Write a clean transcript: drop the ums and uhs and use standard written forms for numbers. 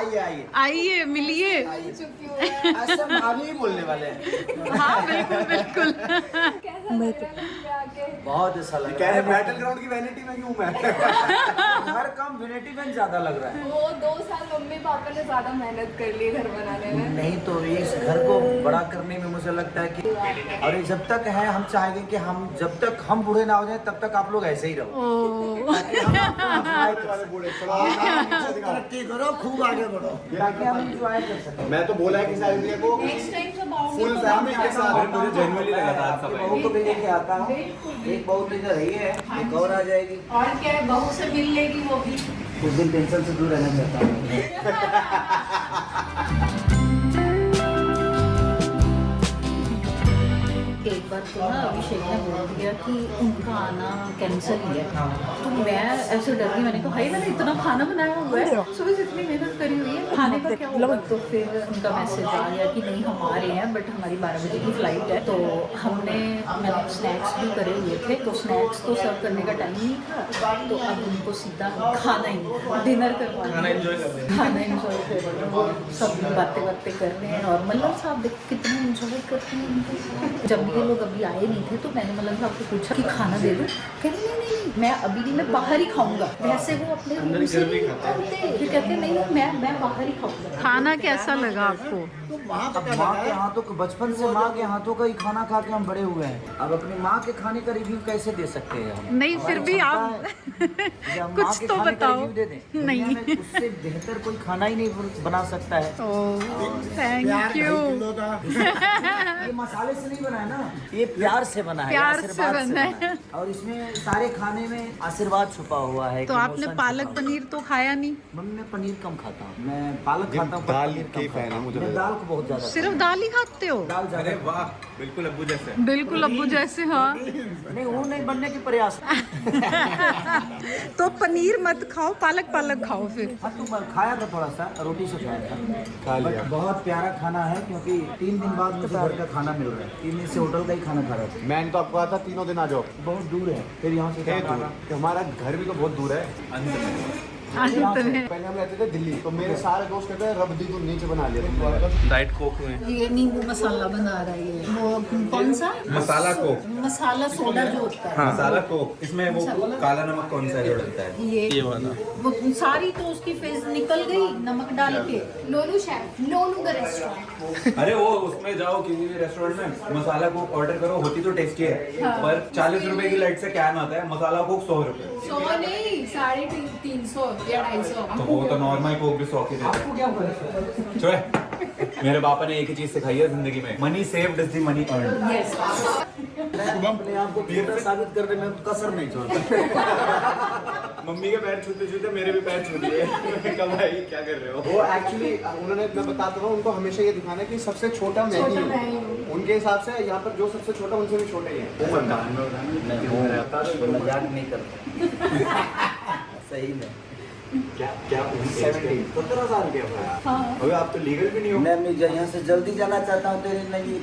आइए आइए आइए मिलिए। ऐसे भाभी ही बोलने वाले हैं। हाँ बिल्कुल बिल्कुल। बहुत अच्छा लग कह रहा रहे है। बैटल ग्राउंड की वैनिटी में क्यों मैं हर काम वेनिटी में ज्यादा लग रहा है। वो 2 साल मम्मी पापा ने ज्यादा मेहनत कर ली घर बनाने में। नहीं तो इस घर को बड़ा करने में मुझे लगता है कि और ये जब तक है हम चाहेंगे कि हम जब तक हम बूढ़े ना हो जाए तब तक आप लोग ऐसे ही रहो। ओ ताकि हम आपको enjoy कर सकें। बोले तरक्की करो, खूब आगे बढ़ो ताकि हम एंजॉय कर सकें। मैं तो बोला है कि सारी दुनिया को नेक्स्ट टाइम जब आओगे फुल तो फैमिली के साथ मुझे जेन्युइनली लगा था आपकी बहू को भी लेके आता हूँ। एक बहू तो इधर ही है, एक और आ जाएगी। और क्या है, बहू से मिल लेगी वो भी। कुछ दिन टेंशन से दूर रहना चाहता हूँ। एक बार तो ना अभिषेक ने बोल दिया कि उनका आना कैंसिल ही है। तो मैं ऐसे डर गई, मैंने कहा भाई मैंने इतना खाना बनाया हुआ है, सुबह से इतनी मेहनत करी हुई है, खाने का क्या होगा। तो फिर उनका मैसेज आ गया कि नहीं हम आ रहे हैं बट हमारी 12 बजे की फ्लाइट है। तो मैंने स्नैक्स भी करे हुए थे, तो स्नैक्स तो सर्व करने का टाइम नहीं था, तो अब उनको सीधा खाना ही डिनर करवाना, खाना एंजॉय कर रहे हैं। सब बातें कर रहे हैं और मल्लर साहब देख कितना एंजॉय करते हैं उनको। जब ये लोग अभी आए नहीं थे तो मैंने मल्लर साहब को पूछा कि खाना दे दूं, कह रहे नहीं मैं अभी नहीं, मैं बाहर ही खाऊंगा। वैसे वो अपने रूम से नहीं खाते, फिर कहते नहीं मैं बाहर ही खाऊंगा। खाना कैसा लगा आपको? अब माँ के हाथों को बचपन से माँ के हाथों का ही खाना खा के हम बड़े हुए हैं। अब अपनी माँ के खाने का रिव्यू कैसे दे सकते हैं हम? नहीं फिर भी आप कुछ तो बताओ। नहीं उससे बेहतर कोई खाना ही नहीं बना सकता है। Thank you. ये मसाले से नहीं बना है ना, ये प्यार से बना है, प्यार से आशीर्वाद बना है। बना है। और इसमें सारे खाने में आशीर्वाद छुपा हुआ है। तो कि आपने इमोशन पालक छुपा हुआ है। पनीर तो खाया नहीं? मम्मी मैं पनीर कम खाता हूँ, मैं पालक खाता हूँ, दाल पनीर की कम फैन खाता है हूँ। मुझे मैं लगा। दाल को बहुत ज्यादा सिर्फ दाल ही खाते हो? दाल ज्यादा। वाह बिल्कुल अब्बू जैसे बिल्कुल अब्बू जैसे। हाँ नहीं वो नहीं बनने के प्रयास। तो पनीर मत खाओ, पालक खाओ फिर। हाँ तो खाया था थोड़ा सा, रोटी से खाया था, खा लिया। बट बहुत प्यारा खाना है क्योंकि 3 दिन बाद मुझे घर का खाना मिल रहा है। 3 दिन से होटल का ही खाना खा रहा था। मैंने तो आपको कहा था 3 दिन आ जाओ। बहुत दूर है, फिर यहाँ से है जाना। दूर, कि हमारा घर भी तो बहुत दूर है। अंत में पहले हम रहते थे दिल्ली, तो मेरे सारे दोस्त कहते हैं रब दी तू नीचे बना लिया। डाइट कोक में ये नींबू मसाला बना रहा है ये, वो कौन सा मसाला कोक। मसाला सोडा जो होता है। हाँ मसाला कोक, इसमें वो काला नमक कौन सा जो डलता है? ये वाला। वो सारी तो उसकी फेस निकल गई नमक डाल के। लोनू शेफ, लोनू द रेस्टोरेंट। अरे वो उसमें जाओ किसी भी रेस्टोरेंट में, मसाला कोक ऑर्डर करो, होती तो टेस्टी है, पर 40 रुपए की लाइट से कैन आता है, मसाला कोक 100 रुपए। 100 नहीं, 350 या 250। तो वो तो नॉर्मल कोक भी 100 की देते आपको क्या पता? हैं। मेरे पापा ने एक ही चीज सिखाई है जिंदगी में, money saved is the money earn. मैं अपने आप को बेहतर साबित करने में कसर नहीं छोड़ता। मम्मी के पैर छूते छूते मेरे भी पैर छू दिए। कब भाई क्या कर रहे हो? वो एक्चुअली उन्होंने, मैं बताता हूँ उनको, हमेशा ये दिखाना है कि सबसे छोटा मैं ही हूँ। उनके हिसाब से यहाँ पर जो सबसे छोटा उनसे भी छोटे ही है। वो मजाक नहीं करता। सही में क्या 17 साल के हो? अबे आप तो लीगल भी नहीं हो। मैं यहाँ से जल्दी जाना चाहता हूँ तेरे नई